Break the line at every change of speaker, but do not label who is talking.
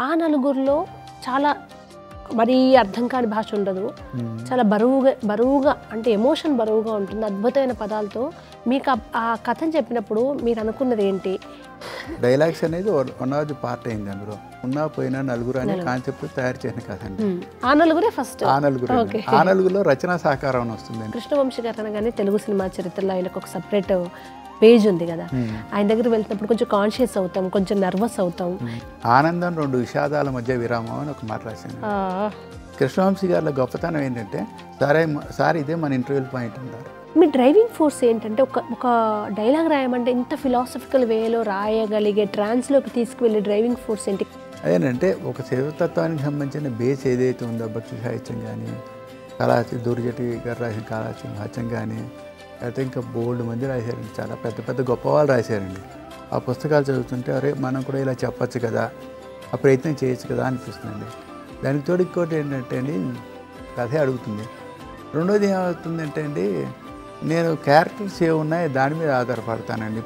ఆ నలుగురిలో చాలా మరీ అర్థం కాని భాష ఉండదు, చాలా బరువుగా అంటే ఎమోషన్ బరువుగా ఉంటుంది, అద్భుతమైన పదాలతో. మీకు ఆ కథను చెప్పినప్పుడు మీరు అనుకున్నది ఏంటి?
డైలాగ్స్ అనేది వన్ ఆఫ్ ది పార్ట్ అయింది అందులో. ఉన్నా పోయినా నలుగురు అనే కాన్సెప్ట్ తయారు చేసిన కథ అండి.
ఆ నలుగురే ఫస్ట్.
ఆ నలుగురిలో రచనా సహకారం వస్తుంది.
కృష్ణవంశీ గారు అనగానే తెలుగు సినిమా చరిత్రలో ఆయనకు ఒక సపరేట్ పేజ్ ఉంది కదా, ఆయన దగ్గర వెళ్తున్నప్పుడు కొంచెం కాన్షియస్ అవుతాం, కొంచెం నర్వస్ అవుతాం.
ఆనందం రెండు విషాదాల మధ్య విరామం అని ఒక మాట రాసింది. కృష్ణవంశీ గారిలో గొప్పతనం ఏంటంటే సార్ ఇదే మన ఇంటర్వ్యూ పాయింట్ అంటారు.
మీ డ్రైవింగ్ ఫోర్స్ ఏంటంటే ఒక డైలాగ్ రాయమంటే ఇంత ఫిలాసఫికల్ వేలో రాయగలిగే ట్రాన్స్లోకి తీసుకువెళ్ళే డ్రైవింగ్ ఫోర్స్ ఏంటి?
అదేనంటే ఒక శివతత్వానికి సంబంధించిన బేస్ ఏదైతే ఉందో, భక్తి సాహిత్యం కానీ, దూర్జటి గారు రాసిన కళాసింహాత్యం కానీ, అయితే ఇంకా బోల్డ్ మంది రాశారండి, చాలా పెద్ద పెద్ద గొప్ప వాళ్ళు రాశారండి. ఆ పుస్తకాలు చదువుతుంటే అరే మనం కూడా ఇలా చెప్పచ్చు కదా, ఆ ప్రయత్నం చేయొచ్చు కదా అనిపిస్తుందండి. దానికి తోడు ఇంకోటి ఏంటంటే అండి, కథే అడుగుతుంది. రెండోది ఏమవుతుందంటే అండి, నేను క్యారెక్టర్స్ ఏమున్నాయి దాని మీద ఆధారపడతానండి.